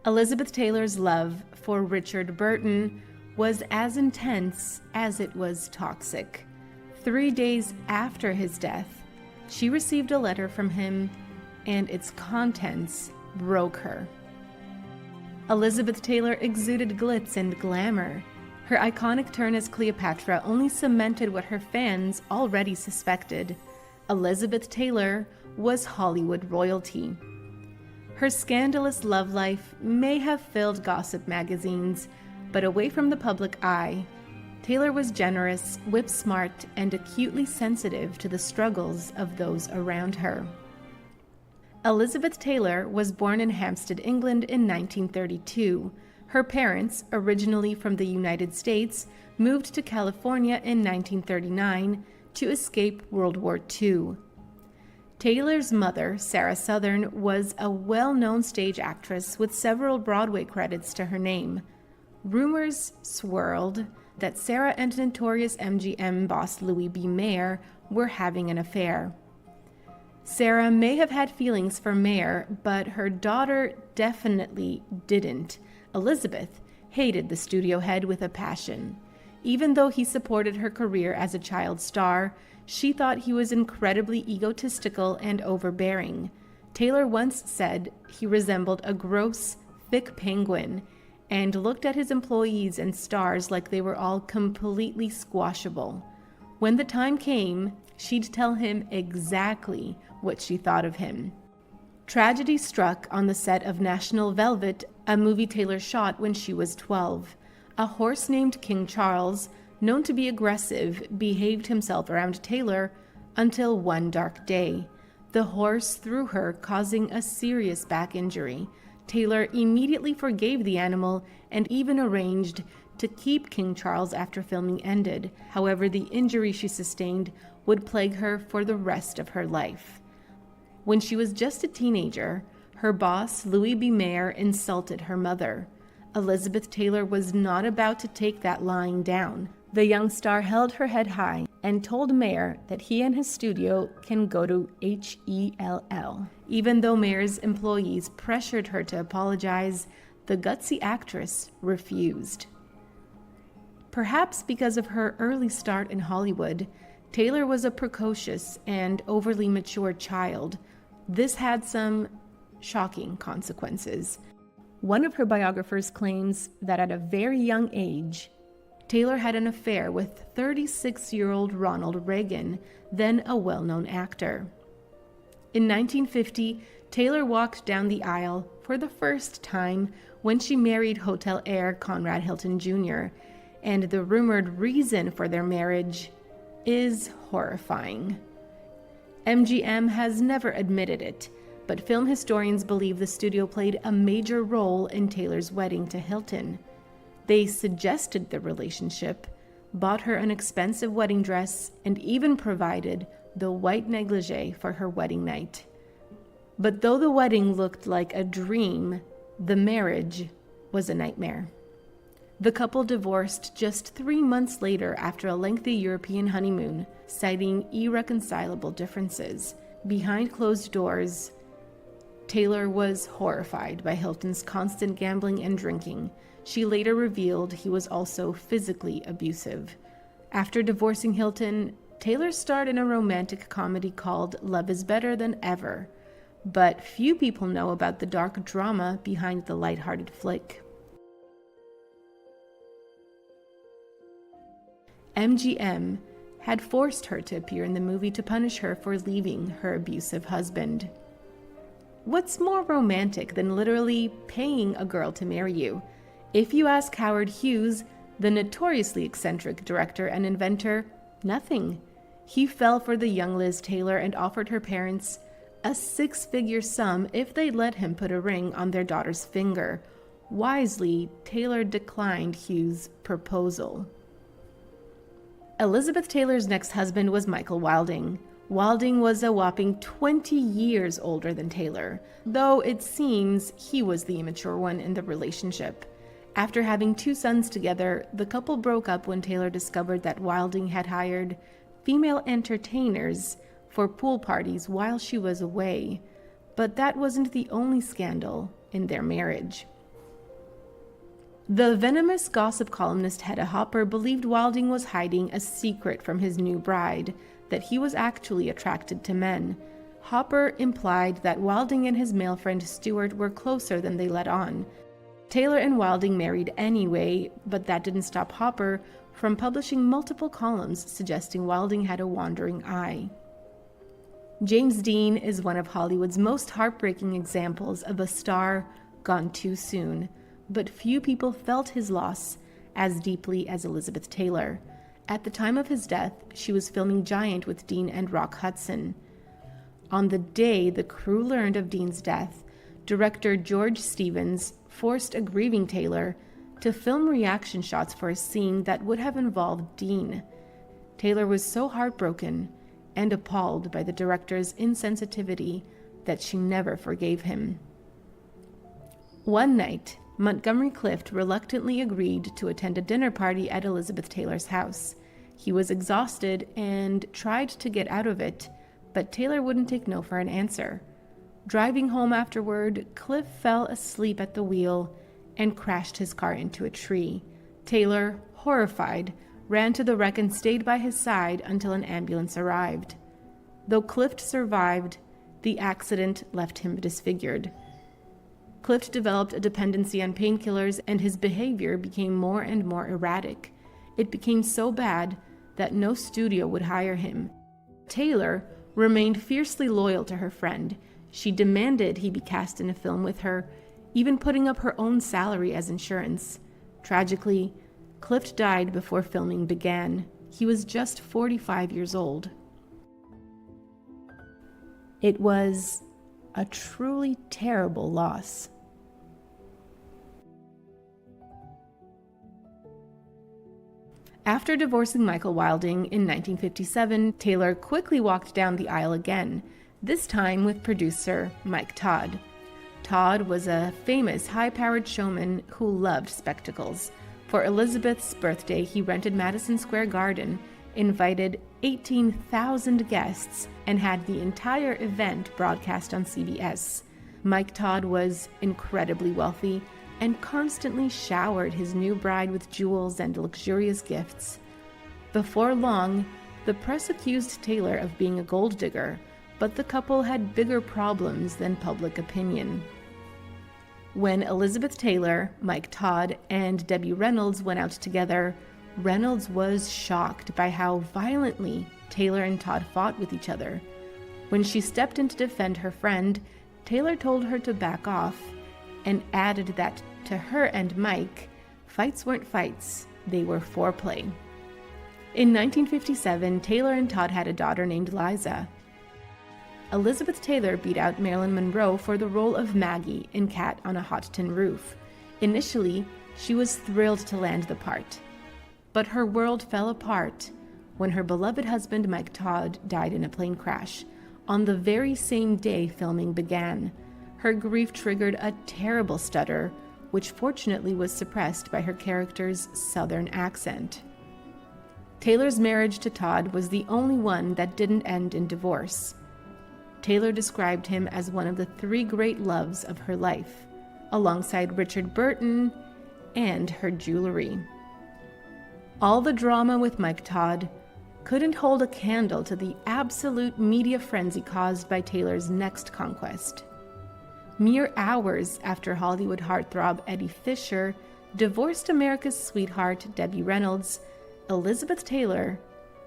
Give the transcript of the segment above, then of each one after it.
Elizabeth Taylor's love for Richard Burton was as intense as it was toxic. 3 days after his death, she received a letter from him, and its contents broke her. Elizabeth Taylor exuded glitz and glamour. Her iconic turn as Cleopatra only cemented what her fans already suspected. Elizabeth Taylor was Hollywood royalty. Her scandalous love life may have filled gossip magazines, but away from the public eye, Taylor was generous, whip-smart, and acutely sensitive to the struggles of those around her. Elizabeth Taylor was born in Hampstead, England in 1932. Her parents, originally from the United States, moved to California in 1939 to escape World War II. Taylor's mother, Sarah Southern, was a well-known stage actress with several Broadway credits to her name. Rumors swirled that Sarah and notorious MGM boss Louis B. Mayer were having an affair. Sarah may have had feelings for Mayer, but her daughter definitely didn't. Elizabeth hated the studio head with a passion. Even though he supported her career as a child star, she thought he was incredibly egotistical and overbearing. Taylor once said he resembled a gross, thick penguin and looked at his employees and stars like they were all completely squashable. When the time came, she'd tell him exactly what she thought of him. Tragedy struck on the set of National Velvet, a movie Taylor shot when she was 12. A horse named King Charles, known to be aggressive, behaved himself around Taylor until one dark day. The horse threw her, causing a serious back injury. Taylor immediately forgave the animal and even arranged to keep King Charles after filming ended. However, the injury she sustained would plague her for the rest of her life. When she was just a teenager, her boss, Louis B. Mayer, insulted her mother. Elizabeth Taylor was not about to take that lying down. The young star held her head high and told Mayer that he and his studio can go to HELL. Even though Mayer's employees pressured her to apologize, the gutsy actress refused. Perhaps because of her early start in Hollywood, Taylor was a precocious and overly mature child. This had some shocking consequences. One of her biographers claims that at a very young age, Taylor had an affair with 36-year-old Ronald Reagan, then a well-known actor. In 1950, Taylor walked down the aisle for the first time when she married hotel heir Conrad Hilton Jr., and the rumored reason for their marriage is horrifying. MGM has never admitted it, but film historians believe the studio played a major role in Taylor's wedding to Hilton. They suggested the relationship, bought her an expensive wedding dress, and even provided the white negligee for her wedding night. But though the wedding looked like a dream, the marriage was a nightmare. The couple divorced just 3 months later after a lengthy European honeymoon, citing irreconcilable differences. Behind closed doors, Taylor was horrified by Hilton's constant gambling and drinking. She later revealed he was also physically abusive. After divorcing Hilton, Taylor starred in a romantic comedy called Love is Better Than Ever, but few people know about the dark drama behind the lighthearted flick. MGM had forced her to appear in the movie to punish her for leaving her abusive husband. What's more romantic than literally paying a girl to marry you? If you ask Howard Hughes, the notoriously eccentric director and inventor, nothing. He fell for the young Liz Taylor and offered her parents a 6-figure sum if they'd let him put a ring on their daughter's finger. Wisely, Taylor declined Hughes' proposal. Elizabeth Taylor's next husband was Michael Wilding. Wilding was a whopping 20 years older than Taylor, though it seems he was the immature one in the relationship. After having 2 sons together, the couple broke up when Taylor discovered that Wilding had hired female entertainers for pool parties while she was away. But that wasn't the only scandal in their marriage. The venomous gossip columnist Hedda Hopper believed Wilding was hiding a secret from his new bride, that he was actually attracted to men. Hopper implied that Wilding and his male friend Stuart were closer than they let on. Taylor and Wilding married anyway, but that didn't stop Hopper from publishing multiple columns suggesting Wilding had a wandering eye. James Dean is one of Hollywood's most heartbreaking examples of a star gone too soon, but few people felt his loss as deeply as Elizabeth Taylor. At the time of his death, she was filming Giant with Dean and Rock Hudson. On the day the crew learned of Dean's death, director George Stevens forced a grieving Taylor to film reaction shots for a scene that would have involved Dean. Taylor was so heartbroken and appalled by the director's insensitivity that she never forgave him. One night, Montgomery Clift reluctantly agreed to attend a dinner party at Elizabeth Taylor's house. He was exhausted and tried to get out of it, but Taylor wouldn't take no for an answer. Driving home afterward, Cliff fell asleep at the wheel and crashed his car into a tree. Taylor, horrified, ran to the wreck and stayed by his side until an ambulance arrived. Though Clift survived, the accident left him disfigured. Clift developed a dependency on painkillers, and his behavior became more and more erratic. It became so bad that no studio would hire him. Taylor remained fiercely loyal to her friend. She demanded he be cast in a film with her, even putting up her own salary as insurance. Tragically, Clift died before filming began. He was just 45 years old. It was a truly terrible loss. After divorcing Michael Wilding in 1957, Taylor quickly walked down the aisle again, this time with producer Mike Todd. Todd was a famous high-powered showman who loved spectacles. For Elizabeth's birthday, he rented Madison Square Garden, invited 18,000 guests, and had the entire event broadcast on CBS. Mike Todd was incredibly wealthy and constantly showered his new bride with jewels and luxurious gifts. Before long, the press accused Taylor of being a gold digger, but the couple had bigger problems than public opinion. When Elizabeth Taylor, Mike Todd, and Debbie Reynolds went out together, Reynolds was shocked by how violently Taylor and Todd fought with each other. When she stepped in to defend her friend, Taylor told her to back off and added that to her and Mike, fights weren't fights, they were foreplay. In 1957, Taylor and Todd had a daughter named Liza. Elizabeth Taylor beat out Marilyn Monroe for the role of Maggie in Cat on a Hot Tin Roof. Initially, she was thrilled to land the part. But her world fell apart when her beloved husband Mike Todd died in a plane crash, on the very same day filming began. Her grief triggered a terrible stutter, which fortunately was suppressed by her character's Southern accent. Taylor's marriage to Todd was the only one that didn't end in divorce. Taylor described him as one of the three great loves of her life, alongside Richard Burton and her jewelry. All the drama with Mike Todd couldn't hold a candle to the absolute media frenzy caused by Taylor's next conquest. Mere hours after Hollywood heartthrob Eddie Fisher divorced America's sweetheart Debbie Reynolds, Elizabeth Taylor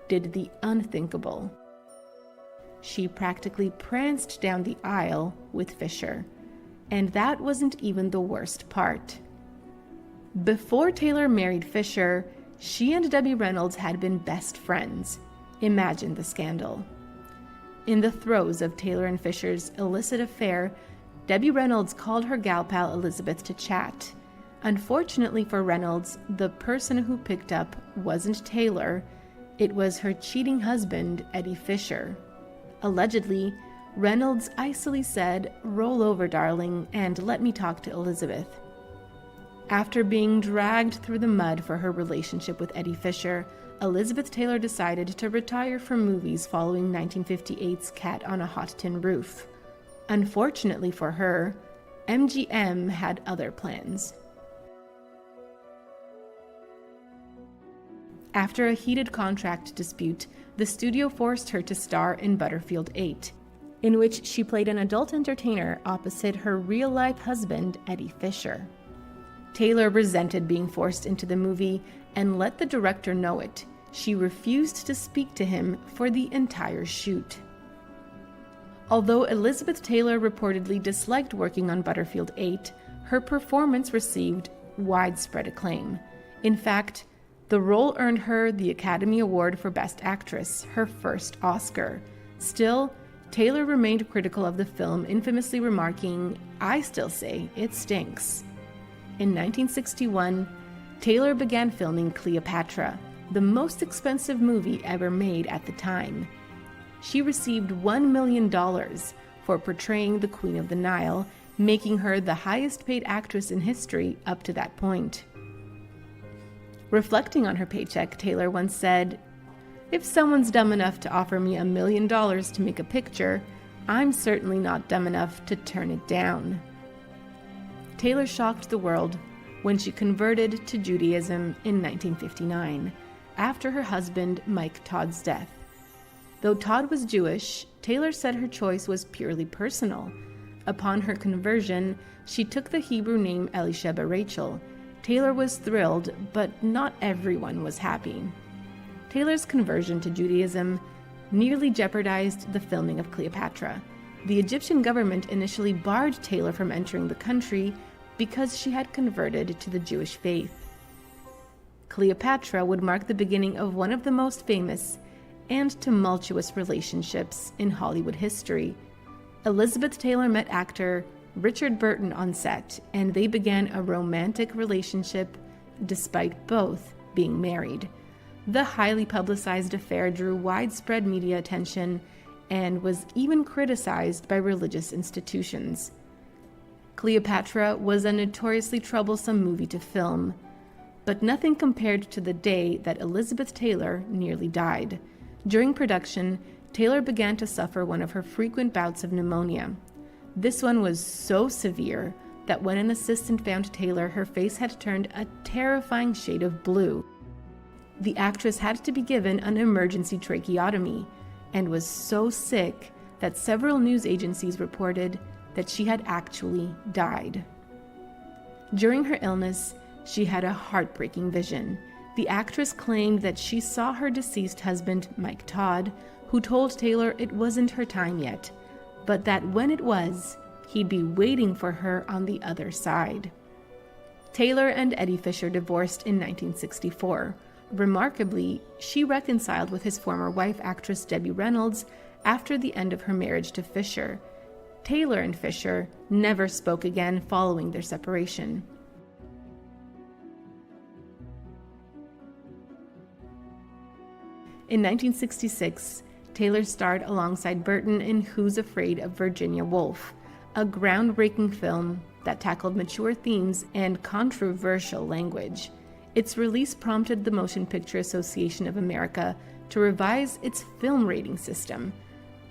did the unthinkable. She practically pranced down the aisle with Fisher, and that wasn't even the worst part. Before Taylor married Fisher, she and Debbie Reynolds had been best friends. Imagine the scandal. In the throes of Taylor and Fisher's illicit affair, Debbie Reynolds called her gal pal Elizabeth to chat. Unfortunately for Reynolds, the person who picked up wasn't Taylor, it was her cheating husband, Eddie Fisher. Allegedly, Reynolds icily said, "Roll over, darling, and let me talk to Elizabeth." After being dragged through the mud for her relationship with Eddie Fisher, Elizabeth Taylor decided to retire from movies following 1958's Cat on a Hot Tin Roof. Unfortunately for her, MGM had other plans. After a heated contract dispute, the studio forced her to star in Butterfield 8, in which she played an adult entertainer opposite her real-life husband, Eddie Fisher. Taylor resented being forced into the movie and let the director know it. She refused to speak to him for the entire shoot. Although Elizabeth Taylor reportedly disliked working on Butterfield 8, her performance received widespread acclaim. In fact, the role earned her the Academy Award for Best Actress, her first Oscar. Still, Taylor remained critical of the film, infamously remarking, "I still say it stinks." In 1961, Taylor began filming Cleopatra, the most expensive movie ever made at the time. She received $1 million for portraying the Queen of the Nile, making her the highest-paid actress in history up to that point. Reflecting on her paycheck, Taylor once said, "If someone's dumb enough to offer me $1 million to make a picture, I'm certainly not dumb enough to turn it down." Taylor shocked the world when she converted to Judaism in 1959, after her husband Mike Todd's death. Though Todd was Jewish, Taylor said her choice was purely personal. Upon her conversion, she took the Hebrew name Elisheba Rachel. Taylor was thrilled, but not everyone was happy. Taylor's conversion to Judaism nearly jeopardized the filming of Cleopatra. The Egyptian government initially barred Taylor from entering the country because she had converted to the Jewish faith. Cleopatra would mark the beginning of one of the most famous and tumultuous relationships in Hollywood history. Elizabeth Taylor met actor Richard Burton on set, and they began a romantic relationship despite both being married. The highly publicized affair drew widespread media attention and was even criticized by religious institutions. Cleopatra was a notoriously troublesome movie to film, but nothing compared to the day that Elizabeth Taylor nearly died. During production, Taylor began to suffer one of her frequent bouts of pneumonia. This one was so severe that when an assistant found Taylor, her face had turned a terrifying shade of blue. The actress had to be given an emergency tracheotomy and was so sick that several news agencies reported that she had actually died. During her illness, she had a heartbreaking vision. The actress claimed that she saw her deceased husband, Mike Todd, who told Taylor it wasn't her time yet, but that when it was, he'd be waiting for her on the other side. Taylor and Eddie Fisher divorced in 1964. Remarkably, she reconciled with his former wife, actress Debbie Reynolds, after the end of her marriage to Fisher. Taylor and Fisher never spoke again following their separation. In 1966, Taylor starred alongside Burton in Who's Afraid of Virginia Woolf, a groundbreaking film that tackled mature themes and controversial language. Its release prompted the Motion Picture Association of America to revise its film rating system,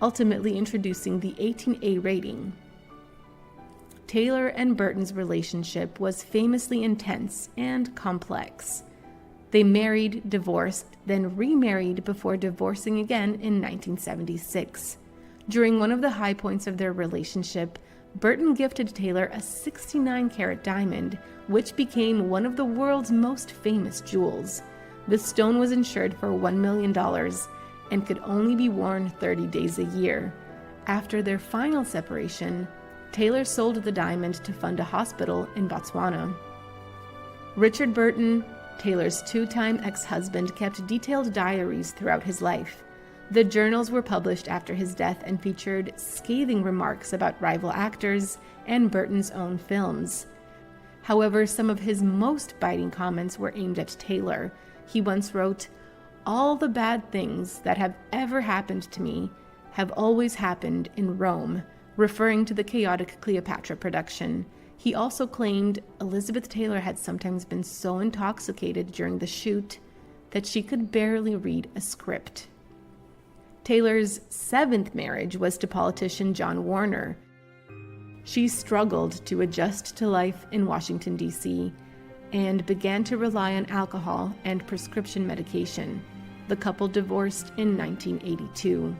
ultimately introducing the 18A rating. Taylor and Burton's relationship was famously intense and complex. They married, divorced, then remarried before divorcing again in 1976. During one of the high points of their relationship, Burton gifted Taylor a 69-carat diamond, which became one of the world's most famous jewels. The stone was insured for $1 million and could only be worn 30 days a year. After their final separation, Taylor sold the diamond to fund a hospital in Botswana. Richard Burton, Taylor's two-time ex-husband, kept detailed diaries throughout his life. The journals were published after his death and featured scathing remarks about rival actors and Burton's own films. However, some of his most biting comments were aimed at Taylor. He once wrote, "All the bad things that have ever happened to me have always happened in Rome," referring to the chaotic Cleopatra production. He also claimed Elizabeth Taylor had sometimes been so intoxicated during the shoot that she could barely read a script. Taylor's seventh marriage was to politician John Warner. She struggled to adjust to life in Washington, D.C., and began to rely on alcohol and prescription medication. The couple divorced in 1982.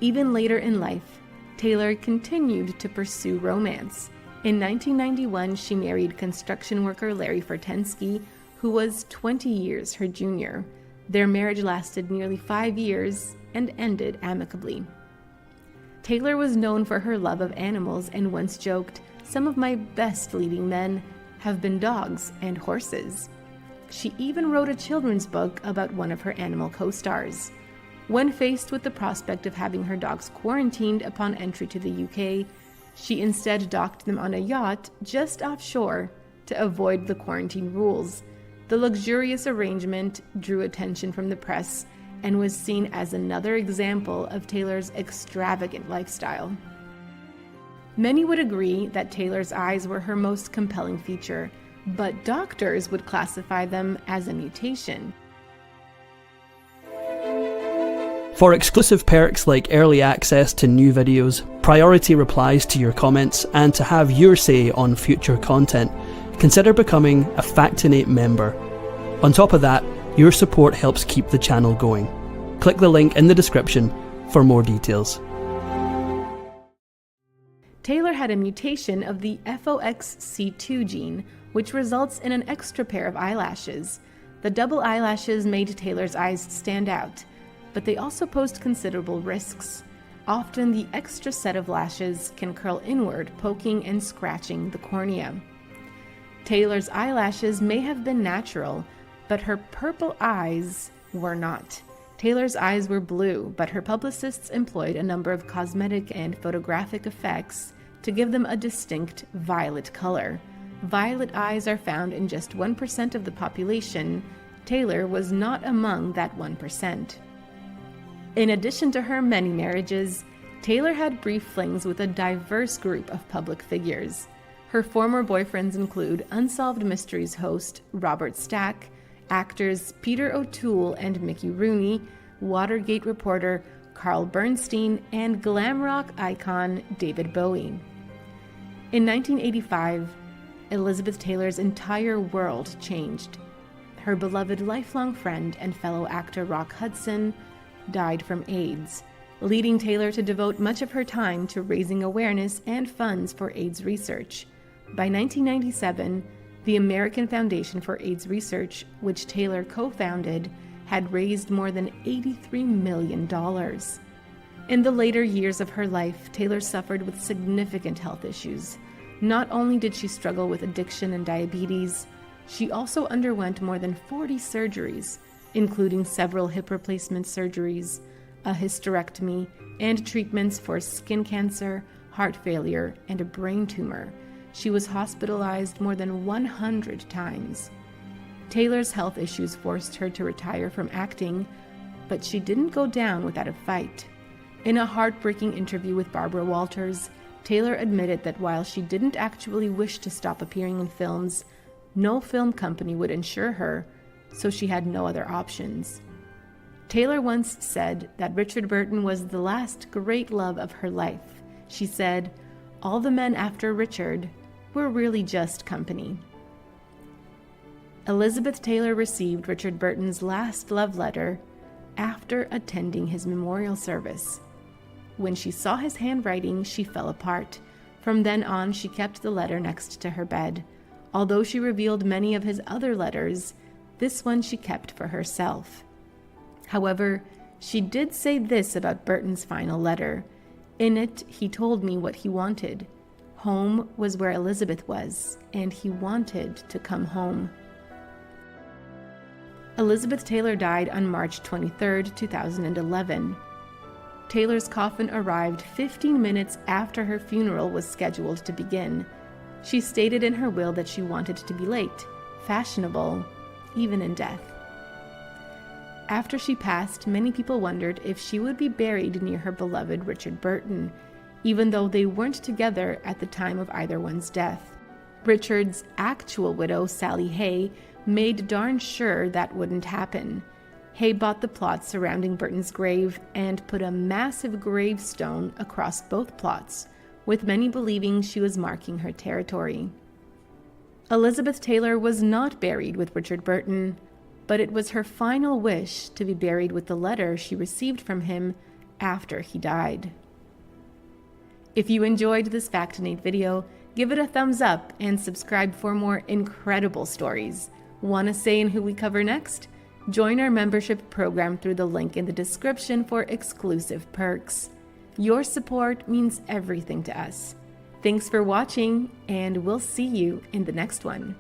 Even later in life, Taylor continued to pursue romance. In 1991, she married construction worker Larry Fortensky, who was 20 years her junior. Their marriage lasted nearly 5 years and ended amicably. Taylor was known for her love of animals and once joked, "Some of my best leading men have been dogs and horses." She even wrote a children's book about one of her animal co-stars. When faced with the prospect of having her dogs quarantined upon entry to the UK, she instead docked them on a yacht just offshore to avoid the quarantine rules. The luxurious arrangement drew attention from the press and was seen as another example of Taylor's extravagant lifestyle. Many would agree that Taylor's eyes were her most compelling feature, but doctors would classify them as a mutation. For exclusive perks like early access to new videos, priority replies to your comments, and to have your say on future content, consider becoming a Factinate member. On top of that, your support helps keep the channel going. Click the link in the description for more details. Taylor had a mutation of the FOXC2 gene, which results in an extra pair of eyelashes. The double eyelashes made Taylor's eyes stand out, but they also posed considerable risks. Often the extra set of lashes can curl inward, poking and scratching the cornea. Taylor's eyelashes may have been natural, but her purple eyes were not. Taylor's eyes were blue, but her publicists employed a number of cosmetic and photographic effects to give them a distinct violet color. Violet eyes are found in just 1% of the population. Taylor was not among that 1%. In addition to her many marriages, Taylor had brief flings with a diverse group of public figures. Her former boyfriends include Unsolved Mysteries host Robert Stack, actors Peter O'Toole and Mickey Rooney, Watergate reporter Carl Bernstein, and glam rock icon David Bowie. In 1985, Elizabeth Taylor's entire world changed. Her beloved lifelong friend and fellow actor Rock Hudson died from AIDS, leading Taylor to devote much of her time to raising awareness and funds for AIDS research. By 1997, the American Foundation for AIDS Research, which Taylor co-founded, had raised more than $83 million. In the later years of her life, Taylor suffered with significant health issues. Not only did she struggle with addiction and diabetes, she also underwent more than 40 surgeries, including several hip replacement surgeries, a hysterectomy, and treatments for skin cancer, heart failure, and a brain tumor. She was hospitalized more than 100 times. Taylor's health issues forced her to retire from acting, but she didn't go down without a fight. In a heartbreaking interview with Barbara Walters, Taylor admitted that while she didn't actually wish to stop appearing in films, no film company would insure her, so she had no other options. Taylor once said that Richard Burton was the last great love of her life. She said, "All the men after Richard were really just company." Elizabeth Taylor received Richard Burton's last love letter after attending his memorial service. When she saw his handwriting, she fell apart. From then on, she kept the letter next to her bed. Although she revealed many of his other letters, this one she kept for herself. However, she did say this about Burton's final letter. In it, he told me what he wanted. Home was where Elizabeth was, and he wanted to come home. Elizabeth Taylor died on March 23, 2011. Taylor's coffin arrived 15 minutes after her funeral was scheduled to begin. She stated in her will that she wanted to be late, fashionable, even in death. After she passed, many people wondered if she would be buried near her beloved Richard Burton, even though they weren't together at the time of either one's death. Richard's actual widow, Sally Hay, made darn sure that wouldn't happen. Hay bought the plots surrounding Burton's grave and put a massive gravestone across both plots, with many believing she was marking her territory. Elizabeth Taylor was not buried with Richard Burton, but it was her final wish to be buried with the letter she received from him after he died. If you enjoyed this Factinate video, give it a thumbs up and subscribe for more incredible stories. Want a say in who we cover next? Join our membership program through the link in the description for exclusive perks. Your support means everything to us. Thanks for watching, and we'll see you in the next one.